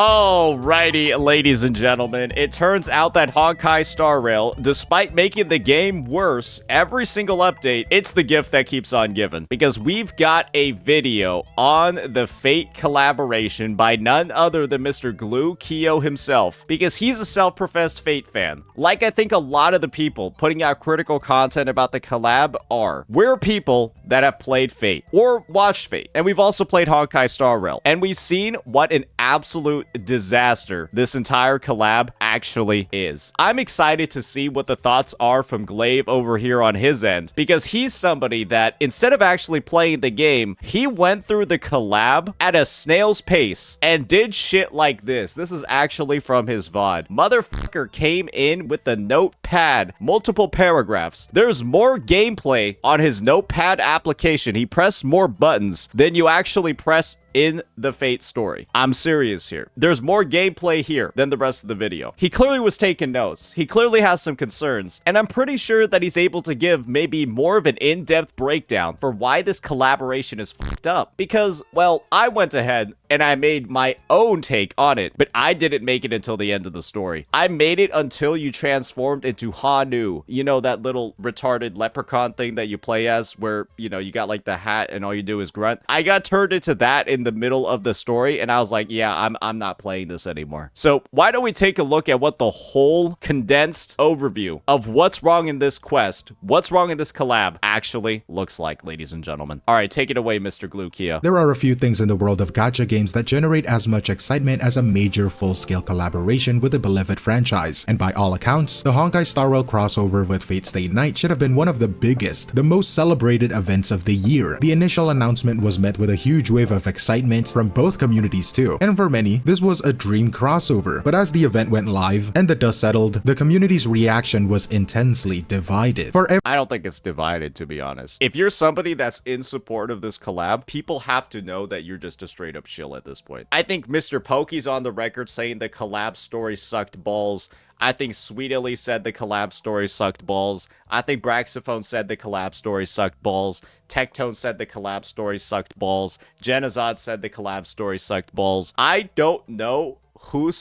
Alrighty, ladies and gentlemen, it turns out that Honkai Star Rail, despite making the game worse every single update, it's the gift that keeps on giving. Because we've got a video on the Fate collaboration by none other than Mr. Glue Kyo himself, because he's a self-professed Fate fan. Like I think a lot of the people putting out critical content about the collab are. We're people that have played Fate, or watched Fate, and we've also played Honkai Star Rail, and we've seen what an absolute disaster this entire collab actually is. I'm excited to see what the thoughts are from Glaive over here on his end, because he's somebody that, instead of actually playing the game, he went through the collab at a snail's pace and did shit like this. This is actually from his VOD. Motherfucker came in with the notepad, multiple paragraphs. There's more gameplay on his notepad application. He pressed more buttons than you actually press in the Fate story. I'm serious here. There's more gameplay here than the rest of the video. He clearly was taking notes. He clearly has some concerns, and I'm pretty sure that he's able to give maybe more of an in-depth breakdown for why this collaboration is fucked up. Because, well, I went ahead and I made my own take on it, but I didn't make it until the end of the story. I made it until you transformed into Hanu. You know, that little retarded leprechaun thing that you play as where, you know, you got like the hat and all you do is grunt. I got turned into that in the middle of the story, and I was like, yeah, I'm not playing this anymore. So why don't we take a look at what the whole condensed overview of what's wrong in this quest, what's wrong in this collab actually looks like, ladies and gentlemen. All right, take it away, Mr. Glukia. There are a few things in the world of gacha games that generate as much excitement as a major full-scale collaboration with a beloved franchise, and by all accounts, the Honkai Star Rail crossover with Fate Stay Night should have been one of the biggest, the most celebrated events of the year. The initial announcement was met with a huge wave of excitement from both communities too, and for many, this was a dream crossover. But as the event went live and the dust settled, the community's reaction was intensely divided. I don't think it's divided, to be honest. If you're somebody that's in support of this collab, people have to know that you're just a straight up shill at this point. I think Mr. Pokey's on the record saying the collab story sucked balls. I think Sweet Illy said the collab story sucked balls. I think Braxophone said the collab story sucked balls. Tectone said the collab story sucked balls. Genazod said the collab story sucked balls. I don't know who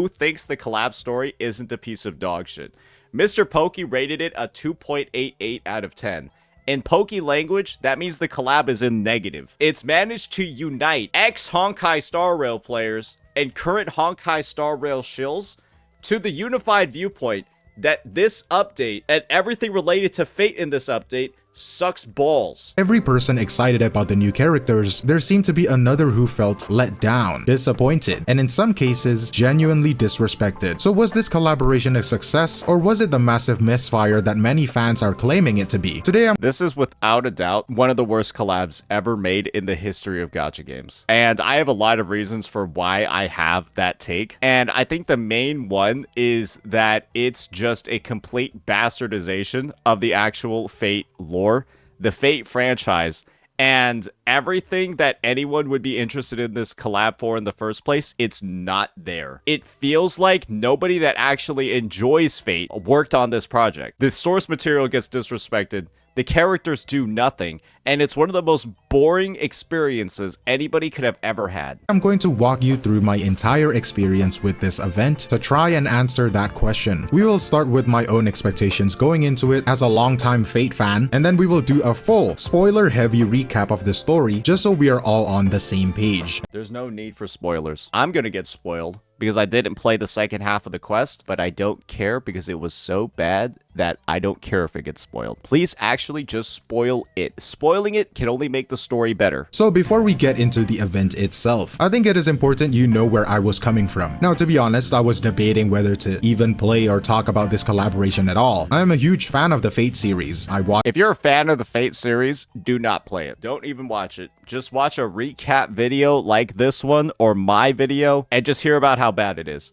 thinks the collab story isn't a piece of dog shit. Mr. Pokey rated it a 2.88 out of 10. In Pokey language, that means the collab is in negative. It's managed to unite ex-Honkai Star Rail players and current Honkai Star Rail shills to the unified viewpoint that this update and everything related to Fate in this update sucks balls. Every person excited about the new characters, there seemed to be another who felt let down, disappointed, and in some cases, genuinely disrespected. So was this collaboration a success, or was it the massive misfire that many fans are claiming it to be? This is without a doubt one of the worst collabs ever made in the history of gacha games. And I have a lot of reasons for why I have that take. And I think the main one is that it's just a complete bastardization of the actual Fate lore, the Fate franchise, and everything that anyone would be interested in this collab for in the first place. It's not there. It feels like nobody that actually enjoys Fate worked on this project. The source material gets disrespected. The characters do nothing, and it's one of the most boring experiences anybody could have ever had. I'm going to walk you through my entire experience with this event to try and answer that question. We will start with my own expectations going into it as a longtime Fate fan, and then we will do a full, spoiler-heavy recap of the story just so we are all on the same page. There's no need for spoilers. I'm gonna get spoiled because I didn't play the second half of the quest, but I don't care because it was so bad that I don't care if it gets spoiled. Please actually just spoil it. Spoiling it can only make the story better. So before we get into the event itself, I think it is important you know where I was coming from. Now, to be honest, I was debating whether to even play or talk about this collaboration at all. I am a huge fan of the Fate series. If you're a fan of the Fate series, do not play it. Don't even watch it. Just watch a recap video like this one or my video and just hear about how bad it is.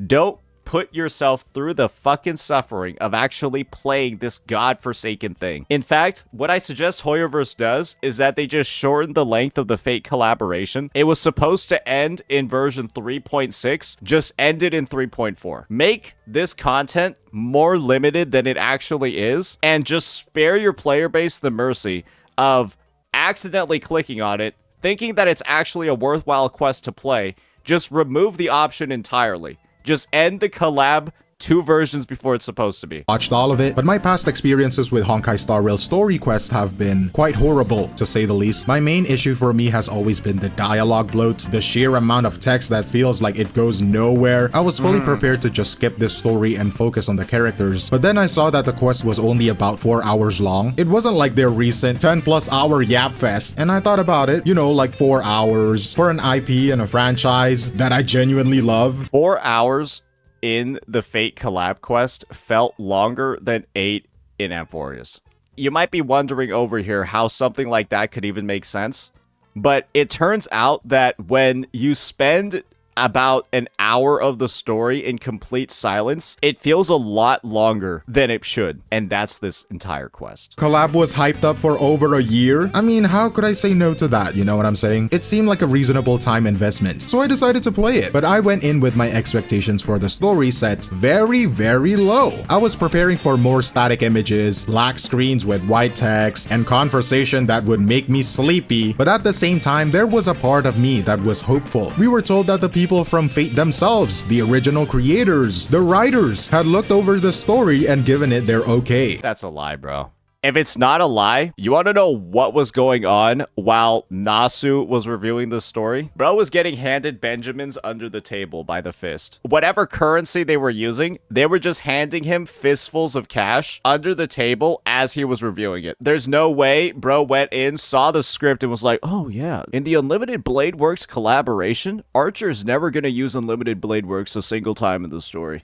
Don't put yourself through the fucking suffering of actually playing this godforsaken thing. In fact, what I suggest Hoyoverse does is that they just shorten the length of the Fate collaboration. It was supposed to end in version 3.6, just ended in 3.4. Make this content more limited than it actually is, and just spare your player base the mercy of accidentally clicking on it, thinking that it's actually a worthwhile quest to play, Just remove the option entirely. Just end the collab 2 versions before it's supposed to be. Watched all of it, but my past experiences with Honkai Star Rail story quest have been quite horrible, to say the least. My main issue for me has always been the dialogue bloat, the sheer amount of text that feels like it goes nowhere. I was fully prepared to just skip this story and focus on the characters, but then I saw that the quest was only about 4 hours long. It wasn't like their recent 10+ hour yap fest, and I thought about it, you know, like 4 hours for an IP and a franchise that I genuinely love. 4 hours in the Fate collab quest felt longer than 8 in Amphorius. You might be wondering over here how something like that could even make sense, but it turns out that when you spend about an hour of the story in complete silence, it feels a lot longer than it should, and that's this entire quest. Collab was hyped up for over a year. I mean, how could I say no to that, you know what I'm saying? It seemed like a reasonable time investment, so I decided to play it. But I went in with my expectations for the story set very, very low. I was preparing for more static images, black screens with white text, and conversation that would make me sleepy, but at the same time, there was a part of me that was hopeful. We were told that the people from Fate themselves, the original creators, the writers, had looked over the story and given it their okay. That's a lie, bro. If it's not a lie, you want to know what was going on while Nasu was reviewing the story? Bro was getting handed Benjamins under the table by the fist. Whatever currency they were using, they were just handing him fistfuls of cash under the table as he was reviewing it. There's no way bro went in, saw the script, and was like, oh yeah, in the Unlimited Blade Works collaboration, Archer's never gonna use Unlimited Blade Works a single time in the story.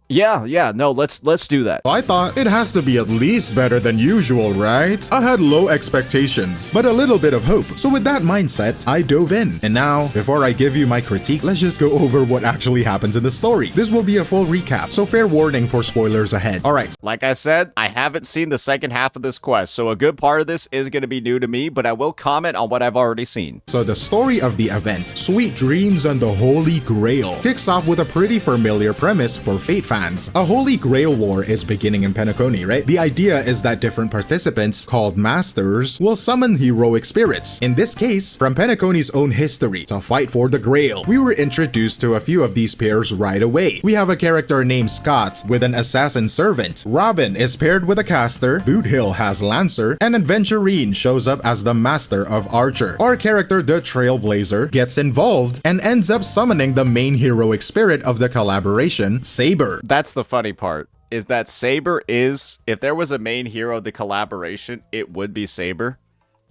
Yeah, no, let's do that. I thought it has to be at least better than usual, right? I had low expectations, but a little bit of hope. So with that mindset, I dove in. And now, before I give you my critique, let's just go over what actually happens in the story. This will be a full recap, so fair warning for spoilers ahead. Alright. Like I said, I haven't seen the second half of this quest, so a good part of this is going to be new to me, but I will comment on what I've already seen. So the story of the event, Sweet Dreams and the Holy Grail, kicks off with a pretty familiar premise for Fate fans. A Holy Grail war is beginning in Penacony, right? The idea is that different participants, called Masters, will summon heroic spirits, in this case, from Penacony's own history, to fight for the Grail. We were introduced to a few of these pairs right away. We have a character named Scott with an assassin servant. Robin is paired with a caster, Boothill has Lancer, and Adventurine shows up as the Master of Archer. Our character, the Trailblazer, gets involved and ends up summoning the main heroic spirit of the collaboration, Saber. That's the funny part, is that Saber is, if there was a main hero of the collaboration, it would be Saber.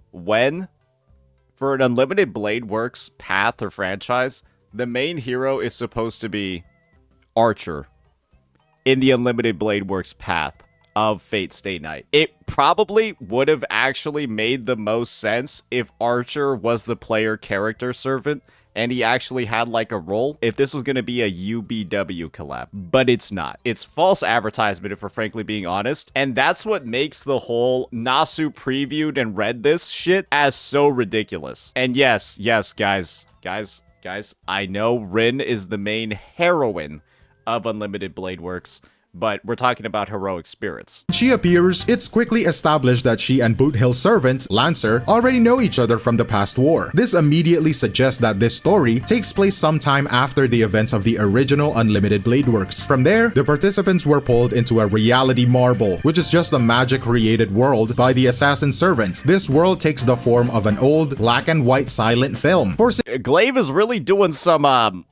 When, for an Unlimited Blade Works path or franchise, the main hero is supposed to be Archer in the Unlimited Blade Works path of Fate Stay Night. It probably would have actually made the most sense if Archer was the player character servant and he actually had like a role if this was going to be a UBW collab. But it's not. It's false advertisement if we're frankly being honest. And that's what makes the whole Nasu previewed and read this shit as so ridiculous. And yes, guys, I know Rin is the main heroine of Unlimited Blade Works, but we're talking about heroic spirits. When she appears, it's quickly established that she and Boothill's servant, Lancer, already know each other from the past war. This immediately suggests that this story takes place sometime after the events of the original Unlimited Blade Works. From there, the participants were pulled into a reality marble, which is just a magic created world by the assassin servant. This world takes the form of an old black and white silent film. Glaive is really doing some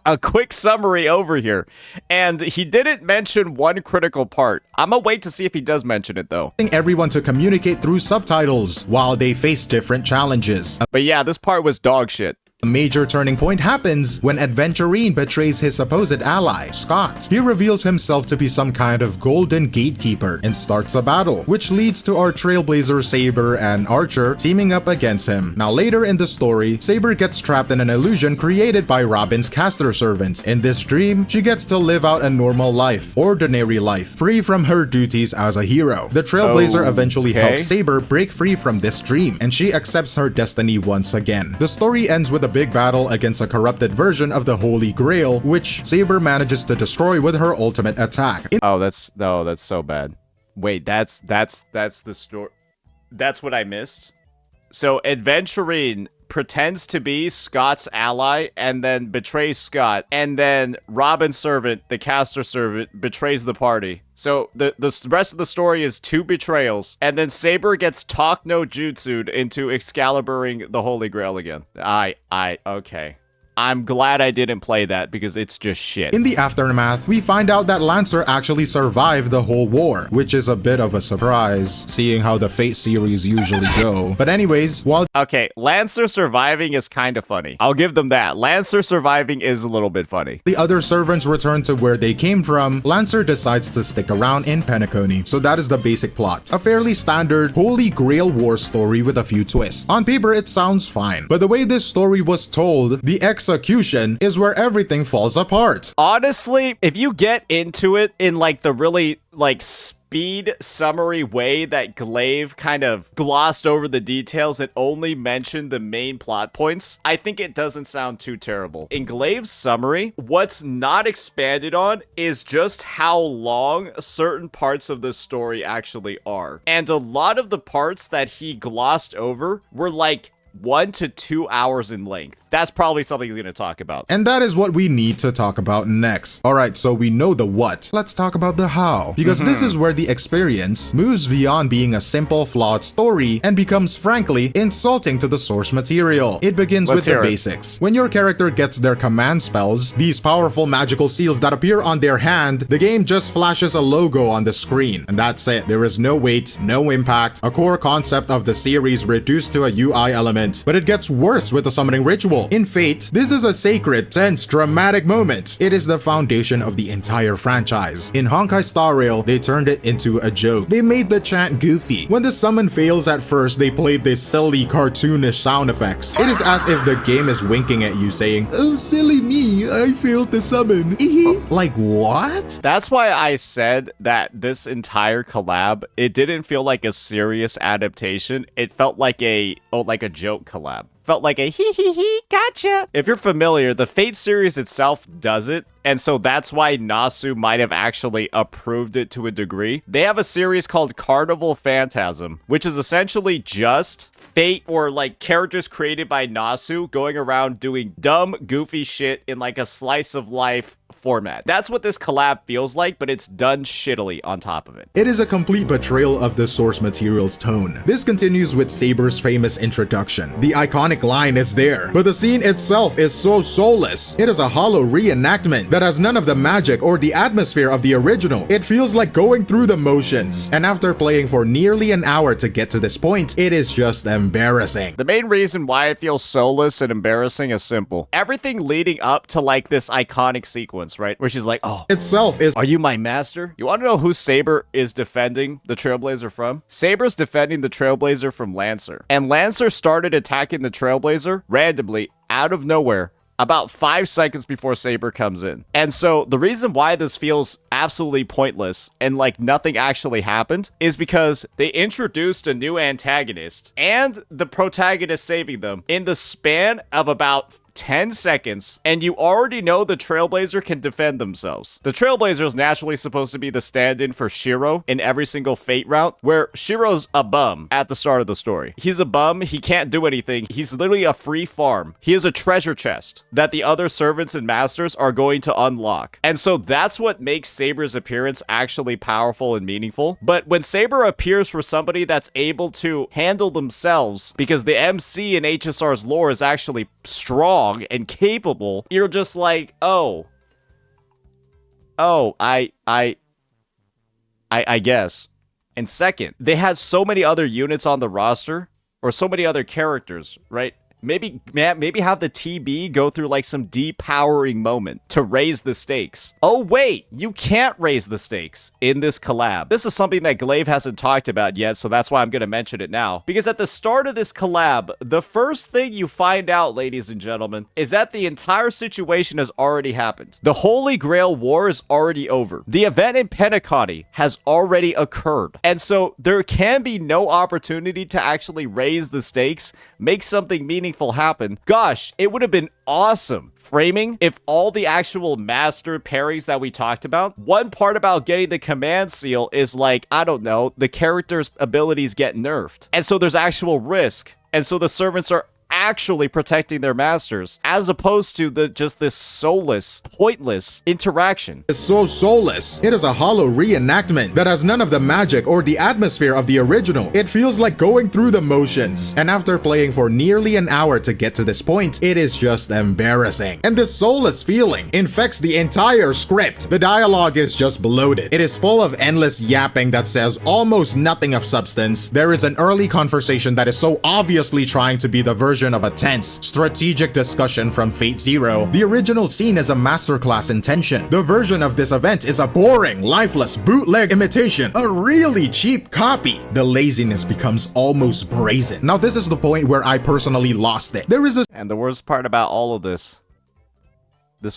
a quick summary over here, and he didn't mention one critical part. I'm gonna wait to see if he does mention it though. Everyone to communicate through subtitles while they face different challenges. But yeah, this part was dog shit. A major turning point happens when Adventurine betrays his supposed ally, Scott. He reveals himself to be some kind of golden gatekeeper and starts a battle, which leads to our Trailblazer Saber and Archer teaming up against him. Now later in the story, Saber gets trapped in an illusion created by Robin's caster servant. In this dream, she gets to live out a normal life, ordinary life, free from her duties as a hero. The Trailblazer eventually helps Saber break free from this dream, and she accepts her destiny once again. The story ends with a big battle against a corrupted version of the Holy Grail, which Saber manages to destroy with her ultimate attack. That's so bad. Wait, that's the story. That's what I missed. So Adventurine pretends to be Scott's ally and then betrays Scott, and then Robin's servant, the caster servant, betrays the party. So the rest of the story is 2 betrayals, and then Saber gets talk no jutsu'd into Excaliburing the Holy Grail again. Okay. I'm glad I didn't play that because it's just shit. In the aftermath, we find out that Lancer actually survived the whole war, which is a bit of a surprise, seeing how the Fate series usually go. But anyways, while Okay, Lancer surviving is kind of funny. I'll give them that. Lancer surviving is a little bit funny. the other servants return to where they came from, Lancer decides to stick around in Penacony. So that is the basic plot. A fairly standard Holy Grail war story with a few twists. On paper, it sounds fine, but the way this story was told, the execution is where everything falls apart. Honestly, if you get into it in like the really like speed summary way that Glaive kind of glossed over the details and only mentioned the main plot points, I think it doesn't sound too terrible. In Glaive's summary, what's not expanded on is just how long certain parts of the story actually are. And a lot of the parts that he glossed over were like 1 to 2 hours in length. That's probably something he's going to talk about. And that is what we need to talk about next. Alright, so we know the what. Let's talk about the how. Because this is where the experience moves beyond being a simple, flawed story and becomes, frankly, insulting to the source material. It begins Let's with the hear it. basics. When your character gets their command spells, these powerful magical seals that appear on their hand, the game just flashes a logo on the screen. And that's it. There is no weight, no impact, a core concept of the series reduced to a UI element. But it gets worse with the summoning ritual. In Fate, this is a sacred, tense, dramatic moment. It is the foundation of the entire franchise. In Honkai Star Rail, they turned it into a joke. They made the chant goofy. When the summon fails at first, they played these silly, cartoonish sound effects. It is as if the game is winking at you saying, "Oh, silly me, I failed the summon." Like, what? That's why I said that this entire collab, it didn't feel like a serious adaptation. It felt like a joke collab. Felt like a hee, gotcha. If you're familiar, the Fate series itself does it, and so that's why Nasu might have actually approved it to a degree. They have a series called Carnival Phantasm, which is essentially just Fate or like characters created by Nasu going around doing dumb, goofy shit in like a slice of life format. That's what this collab feels like, but it's done shittily on top of it. It is a complete betrayal of the source material's tone. This continues with Saber's famous introduction. The iconic line is there, but the scene itself is so soulless. It is a hollow reenactment that has none of the magic or the atmosphere of the original. It feels like going through the motions. And after playing for nearly an hour to get to this point, it is just embarrassing. The main reason why it feels soulless and embarrassing is simple. Everything leading up to like this iconic sequence, right? Where she's like, oh, Itself is are you my master? You want to know who Saber is defending the Trailblazer from? Saber's defending the Trailblazer from Lancer. And Lancer started attacking the Trailblazer randomly out of nowhere about 5 seconds before Saber comes in. And so the reason why this feels absolutely pointless and like nothing actually happened is because they introduced a new antagonist and the protagonist saving them in the span of about 10 seconds, and you already know the Trailblazer can defend themselves. The Trailblazer is naturally supposed to be the stand-in for Shiro in every single Fate route, where Shiro's a bum at the start of the story. He's a bum, he can't do anything, he's literally a free farm. He is a treasure chest that the other servants and masters are going to unlock. And so that's what makes Saber's appearance actually powerful and meaningful. But when Saber appears for somebody that's able to handle themselves, because the MC in HSR's lore is actually strong and capable, you're just like, I guess. And second, they had so many other units on the roster, or so many other characters, right? Maybe have the TB go through like some depowering moment to raise the stakes. Oh wait, you can't raise the stakes in this collab. This is something that Glaive hasn't talked about yet, so that's why I'm gonna mention it now. Because at the start of this collab, the first thing you find out, ladies and gentlemen, is that the entire situation has already happened. The Holy Grail War is already over. The event in Penacony has already occurred. And so there can be no opportunity to actually raise the stakes, make something meaningful happen. Gosh, it would have been awesome framing if all the actual master pairings that we talked about, one part about getting the command seal is like, I don't know, the character's abilities get nerfed. And so there's actual risk. And so the servants are actually protecting their masters, as opposed to just this soulless, pointless interaction. It's so soulless. It is a hollow reenactment that has none of the magic or the atmosphere of the original. It feels like going through the motions. And after playing for nearly an hour to get to this point, it is just embarrassing. And this soulless feeling infects the entire script. The dialogue is just bloated. It is full of endless yapping that says almost nothing of substance. There is an early conversation that is so obviously trying to be the version of a tense, strategic discussion from Fate Zero. The original scene is a masterclass in tension. The version of this event is a boring, lifeless, bootleg imitation, a really cheap copy. The laziness becomes almost brazen. Now this is the point where I personally lost it. There is a— And the worst part about all of this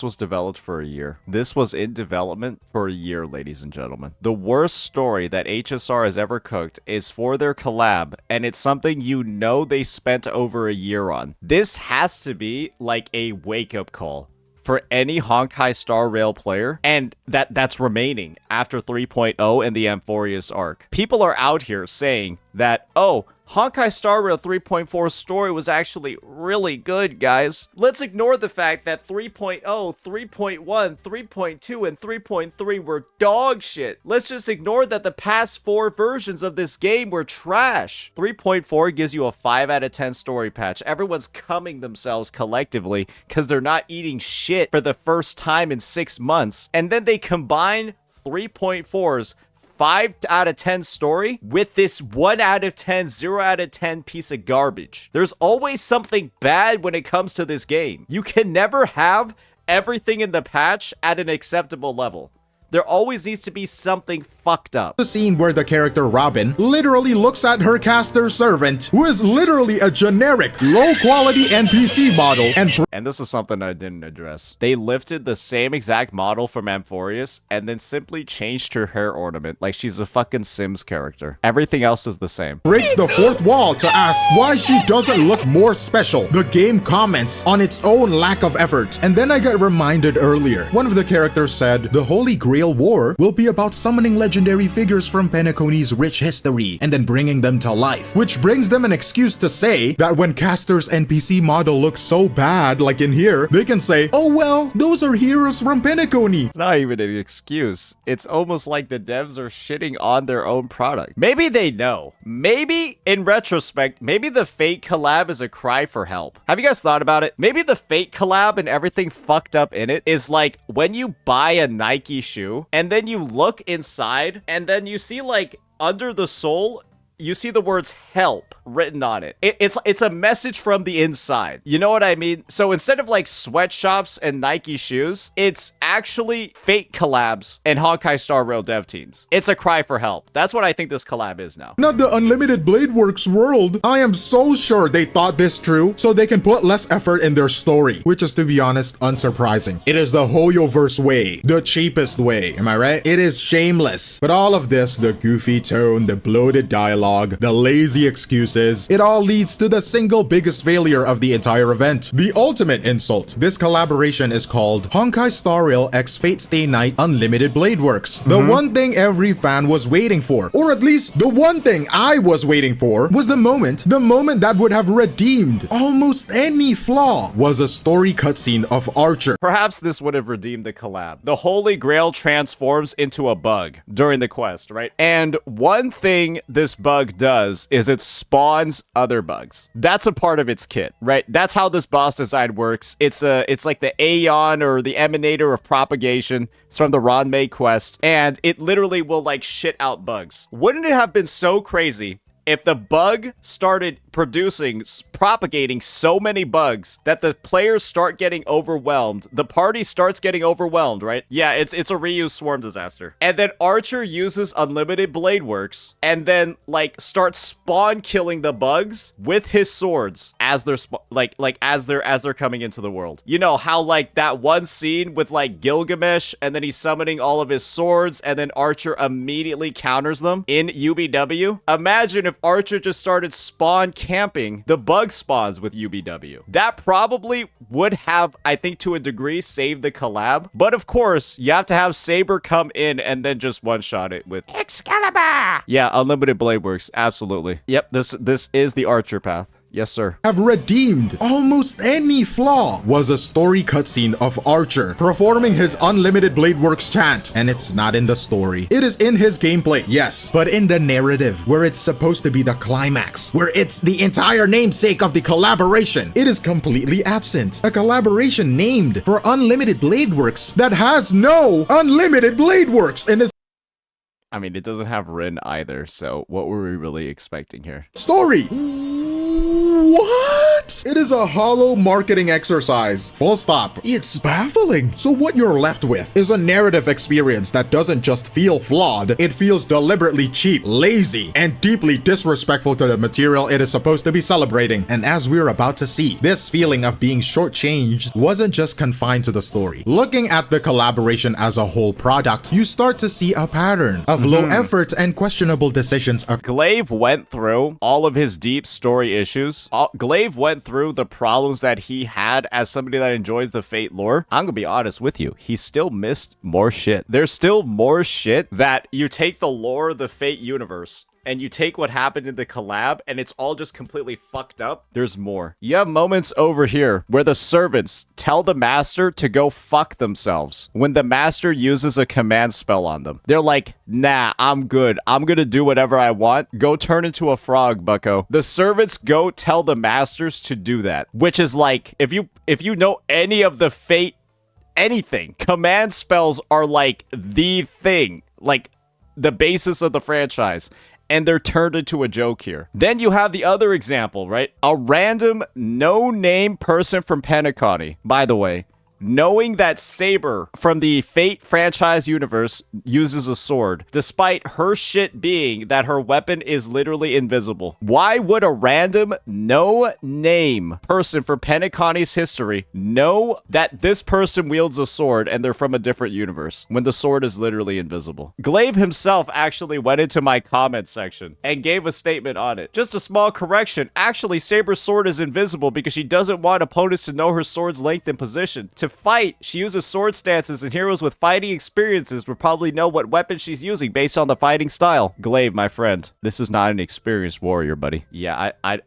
was developed for a year. This was in development for a year, ladies and gentlemen. The worst story that HSR has ever cooked is for their collab, and it's something you know they spent over a year on. This has to be like a wake-up call for any Honkai Star Rail player, and that's remaining after 3.0 and the Amphorius arc. People are out here saying that, oh, Honkai Star Rail 3.4 story was actually really good, guys. Let's ignore the fact that 3.0, 3.1, 3.2, and 3.3 were dog shit. Let's just ignore that the past 4 versions of this game were trash. 3.4 gives you a 5 out of 10 story patch. Everyone's cumming themselves collectively because they're not eating shit for the first time in 6 months. And then they combine 3.4's 5 out of 10 story with this 1 out of 10, 0 out of 10 piece of garbage. There's always something bad when it comes to this game. You can never have everything in the patch at an acceptable level. There always needs to be something fucked up. The scene where the character Robin literally looks at her caster servant, who is literally a generic, low-quality NPC model, and this is something I didn't address. They lifted the same exact model from Amphorius and then simply changed her hair ornament like she's a fucking Sims character. Everything else is the same. Breaks the fourth wall to ask why she doesn't look more special. The game comments on its own lack of effort. And then I got reminded earlier. One of the characters said, the Holy Grail War will be about summoning legendary figures from Penacony's rich history and then bringing them to life, which brings them an excuse to say that when Caster's NPC model looks so bad, like in here, they can say, oh well, those are heroes from Penacony. It's not even an excuse. It's almost like the devs are shitting on their own product. Maybe they know. Maybe, in retrospect, maybe the Fate collab is a cry for help. Have you guys thought about it? Maybe the Fate collab and everything fucked up in it is like when you buy a Nike shoe and then you look inside and then you see like under the sole, you see the words help written on it. It's a message from the inside. You know what I mean? So instead of like sweatshops and Nike shoes, it's actually Fate collabs and Honkai Star Rail dev teams. It's a cry for help. That's what I think this collab is now. Not the Unlimited Blade Works world. I am so sure they thought this through so they can put less effort in their story, which is, to be honest, unsurprising. It is the Hoyoverse way, the cheapest way. Am I right? It is shameless. But all of this, the goofy tone, the bloated dialogue, the lazy excuses, it all leads to the single biggest failure of the entire event. The ultimate insult. This collaboration is called Honkai Star Rail x Fate Stay Night Unlimited Blade Works. The one thing every fan was waiting for, or at least the one thing I was waiting for, was the moment that would have redeemed almost any flaw, was a story cutscene of Archer. Perhaps this would have redeemed the collab. The Holy Grail transforms into a bug during the quest, right? And one thing this bug does is it spawns other bugs. That's a part of its kit, right? That's how this boss design works. It's like the Aeon or the Emanator of Propagation. It's from the Ranmei quest, and it literally will like shit out bugs. Wouldn't it have been so crazy if the bug started propagating so many bugs that the players start getting overwhelmed, the party starts getting overwhelmed, right? Yeah, it's a reuse swarm disaster. And then Archer uses Unlimited Blade Works and then like starts spawn killing the bugs with his swords as they're as they're coming into the world. You know how like that one scene with like Gilgamesh and then he's summoning all of his swords and then Archer immediately counters them in UBW? Imagine if Archer just started spawn camping the bug spawns with UBW. That probably would have, I think to a degree, saved the collab. But of course, you have to have Saber come in and then just one-shot it with Excalibur. Yeah, Unlimited Blade Works, absolutely. Yep, this is the Archer path. Yes, sir. have redeemed almost any flaw was a story cutscene of Archer performing his Unlimited Blade Works chant. And it's not in the story. It is in his gameplay, yes, but in the narrative, where it's supposed to be the climax, where it's the entire namesake of the collaboration, it is completely absent. A collaboration named for Unlimited Blade Works that has no Unlimited Blade Works in its I mean, it doesn't have Rin either, so what were we really expecting here? story. What? It is a hollow marketing exercise. Full stop. It's baffling. So what you're left with is a narrative experience that doesn't just feel flawed, it feels deliberately cheap, lazy, and deeply disrespectful to the material it is supposed to be celebrating. And as we're about to see, this feeling of being shortchanged wasn't just confined to the story. Looking at the collaboration as a whole product, you start to see a pattern of low effort and questionable decisions. Glaive went through all of his deep story issues. Glaive went through the problems that he had as somebody that enjoys the Fate lore. I'm gonna be honest with you, he still missed more shit. There's still more shit that you take the lore of the Fate universe and you take what happened in the collab and it's all just completely fucked up. There's more. You have moments over here where the servants tell the master to go fuck themselves when the master uses a command spell on them. They're like, nah, I'm good. I'm gonna do whatever I want. Go turn into a frog, bucko. The servants go tell the masters to do that, which is like, if you know any of the Fate anything, command spells are like the thing, like the basis of the franchise. And they're turned into a joke here. Then you have the other example, right? A random no-name person from Penacony. By the way, knowing that Saber from the Fate franchise universe uses a sword, despite her shit being that her weapon is literally invisible. Why would a random no-name person from Penacony's history know that this person wields a sword and they're from a different universe when the sword is literally invisible? Glaive himself actually went into my comment section and gave a statement on it. Just a small correction. Actually, Saber's sword is invisible because she doesn't want opponents to know her sword's length and position. To fight, she uses sword stances, and heroes with fighting experiences would probably know what weapon she's using based on the fighting style. Glaive, my friend, this is not an experienced warrior, buddy. Yeah, I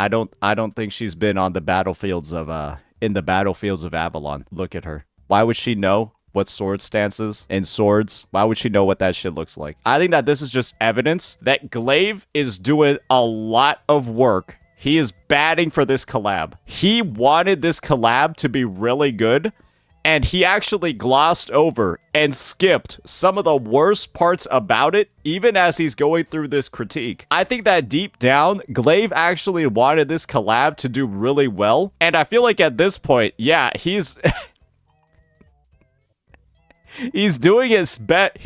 don't think she's been on the battlefields of in the battlefields of Avalon. Look at her. Why would she know what sword stances and swords? Why would she know what that shit looks like? I think that this is just evidence that Glaive is doing a lot of work. He is batting for this collab. He wanted this collab to be really good, and he actually glossed over and skipped some of the worst parts about it, even as he's going through this critique. I think that deep down, Glaive actually wanted this collab to do really well, and I feel like at this point, yeah, he's... He's doing his best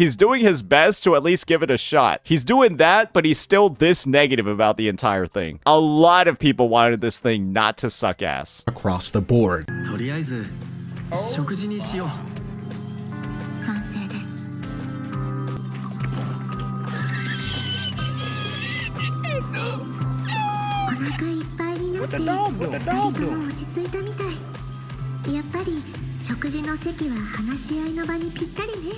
to at least give it a shot. He's doing that, but he's still this negative about the entire thing. A lot of people wanted this thing not to suck ass. Across the board. とりあえず食事にしよう。賛成です。お腹いっぱいになって二人とも落ち着いたみたい。やっぱり食事の席は話し合いの場にぴったりね。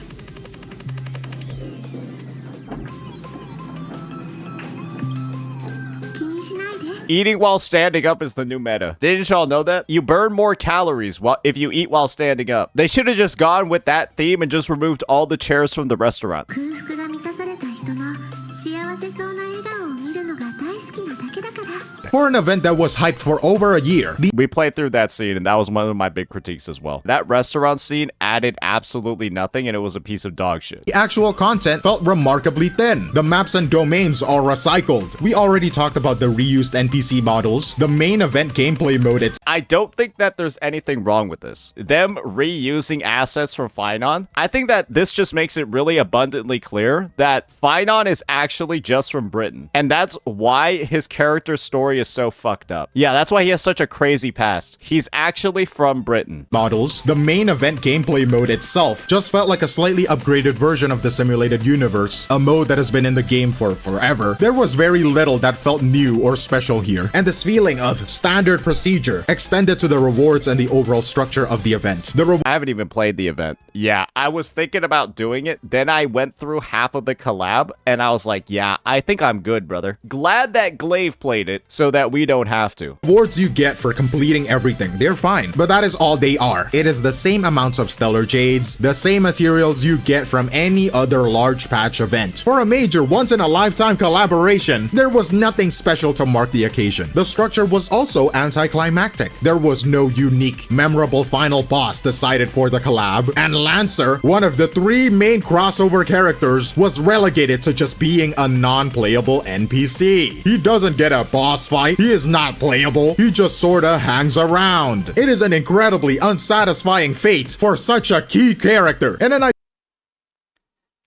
気にしないで。 Eating while standing up is the new meta. Didn't y'all know that? You burn more calories if you eat while standing up. They should have just gone with that theme and just removed all the chairs from the restaurant. 空腹が満たされた人の幸せそうな笑顔を見るのが大好きなだけだから。 For an event that was hyped for over a year, We played through that scene, and that was one of my big critiques as well. That restaurant scene added absolutely nothing, and it was a piece of dog shit. the actual content felt remarkably thin. The maps and domains are recycled. We already talked about the reused NPC models, the main event gameplay mode itself. I don't think that there's anything wrong with this. Them reusing assets from Finon, I think that this just makes it really abundantly clear that Finon is actually just from Britain. And that's why his character story is so fucked up. Yeah, that's why he has such a crazy past. He's actually from Britain. Models, the main event gameplay mode itself just felt like a slightly upgraded version of the simulated universe, a mode that has been in the game for forever. There was very little that felt new or special here, and this feeling of standard procedure extended to the rewards and the overall structure of the event. I haven't even played the event. Yeah, I was thinking about doing it. Then I went through half of the collab and I was like, yeah, I think I'm good, brother. Glad that Glaive played it so that we don't have to. Rewards you get for completing everything, they're fine, but that is all they are. It is the same amounts of stellar jades, the same materials you get from any other large patch event. For a major once-in-a-lifetime collaboration, there was nothing special to mark the occasion. The structure was also anticlimactic. There was no unique, memorable final boss decided for the collab, and Lancer, one of the 3 main crossover characters, was relegated to just being a non-playable NPC. He doesn't get a boss fight, he is not playable, he just sorta hangs around. It is an incredibly unsatisfying fate for such a key character. And then I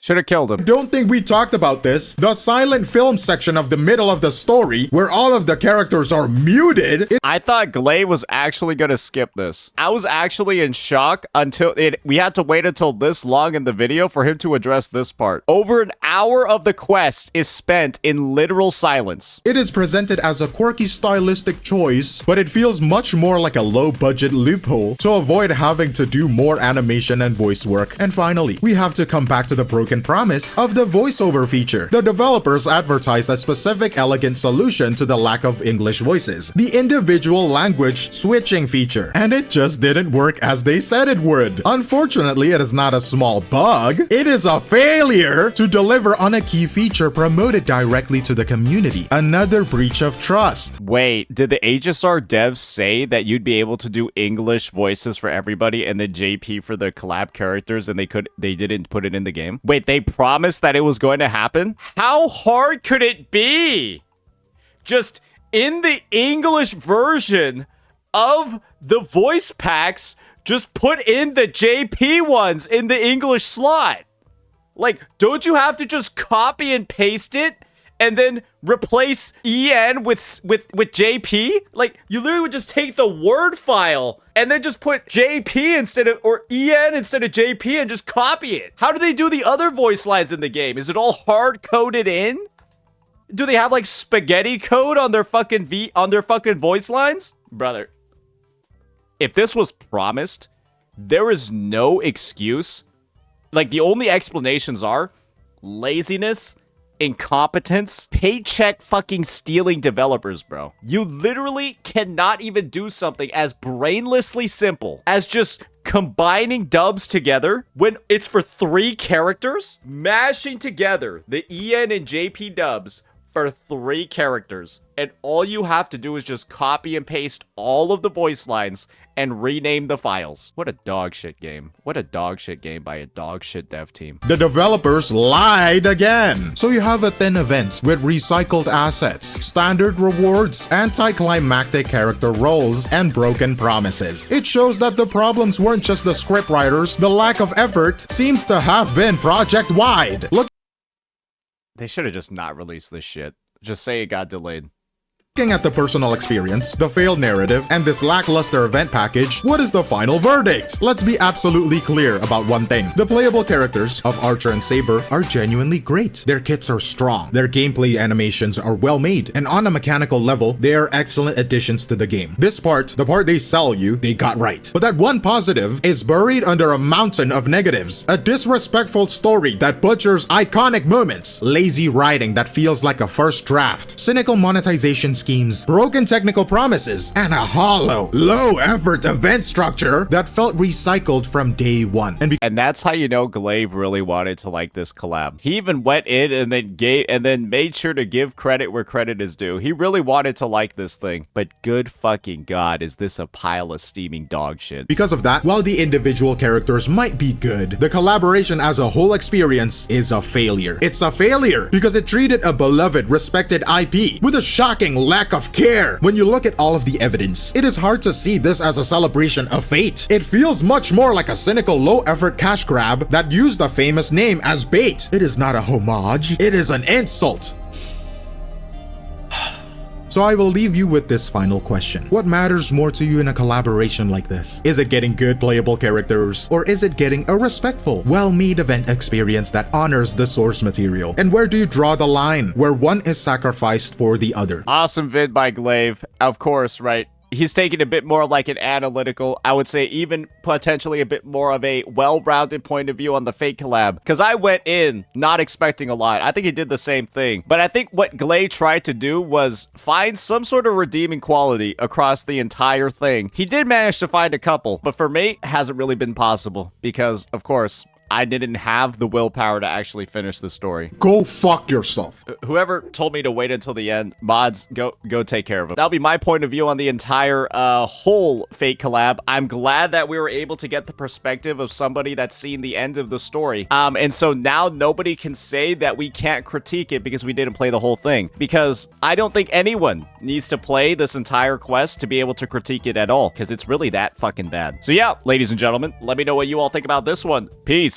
Should have killed him. don't think we talked about this. The silent film section of the middle of the story, where all of the characters are muted. I thought Glaive was actually gonna skip this. I was actually in shock until we had to wait until this long in the video for him to address this part. Over an hour of the quest is spent in literal silence. It is presented as a quirky stylistic choice, but it feels much more like a low-budget loophole to avoid having to do more animation and voice work. And finally, we have to come back to the broken promise of the voiceover feature. The developers advertised a specific elegant solution to the lack of English voices, the individual language switching feature, and it just didn't work as they said it would. Unfortunately, it is not a small bug, it is a failure to deliver on a key feature promoted directly to the community. Another breach of trust. Wait, did the HSR devs say that you'd be able to do English voices for everybody and then JP for the collab characters and they didn't put it in the game? Wait, they promised that it was going to happen? How hard could it be? Just in the English version of the voice packs, just put in the JP ones in the English slot. Like, don't you have to just copy and paste it and then replace EN with JP? Like, you literally would just take the Word file and then just put JP instead of, or EN instead of JP and just copy it. How do they do the other voice lines in the game? Is it all hard-coded in? Do they have like spaghetti code on their fucking voice lines? Brother, if this was promised, there is no excuse. Like, the only explanations are laziness, incompetence, paycheck fucking stealing developers, bro. You literally cannot even do something as brainlessly simple as just combining dubs together when it's for 3 characters, mashing together the EN and JP dubs for 3 characters, and all you have to do is just copy and paste all of the voice lines and rename the files. What a dog shit game. What a dog shit game by a dog shit dev team. The developers lied again. So you have a thin event with recycled assets, standard rewards, anticlimactic character roles, and broken promises. It shows that the problems weren't just the scriptwriters. The lack of effort seems to have been project-wide. They should have just not released this shit. Just say it got delayed. Looking at the personal experience, the failed narrative, and this lackluster event package, what is the final verdict? Let's be absolutely clear about one thing. The playable characters of Archer and Saber are genuinely great. Their kits are strong, their gameplay animations are well made, and on a mechanical level, they are excellent additions to the game. This part, the part they sell you, they got right. But that one positive is buried under a mountain of negatives. A disrespectful story that butchers iconic moments, lazy writing that feels like a first draft, cynical monetization schemes, broken technical promises, and a hollow, low-effort event structure that felt recycled from day one. And that's how you know Glaive really wanted to like this collab. He even went in and then made sure to give credit where credit is due. He really wanted to like this thing, but good fucking god, is this a pile of steaming dog shit. Because of that, while the individual characters might be good, the collaboration as a whole experience is a failure. It's a failure because it treated a beloved, respected IP with a shocking lack of care. When you look at all of the evidence, it is hard to see this as a celebration of fate. It feels much more like a cynical low-effort cash grab that used a famous name as bait. It is not a homage, it is an insult. So I will leave you with this final question. What matters more to you in a collaboration like this? Is it getting good playable characters? Or is it getting a respectful, well-made event experience that honors the source material? And where do you draw the line where one is sacrificed for the other? Awesome vid by Glaive. Of course, right? he's taking a bit more like an analytical, I would say even potentially a bit more of a well-rounded point of view on the Fate collab. Because I went in not expecting a lot. I think he did the same thing. But I think what Glay tried to do was find some sort of redeeming quality across the entire thing. He did manage to find a couple, but for me, it hasn't really been possible because, of course, I didn't have the willpower to actually finish the story. Go fuck yourself. Whoever told me to wait until the end, mods, go take care of it. That'll be my point of view on the entire whole Fate collab. I'm glad that we were able to get the perspective of somebody that's seen the end of the story. And so now nobody can say that we can't critique it because we didn't play the whole thing. Because I don't think anyone needs to play this entire quest to be able to critique it at all. Because it's really that fucking bad. So yeah, ladies and gentlemen, let me know what you all think about this one. Peace.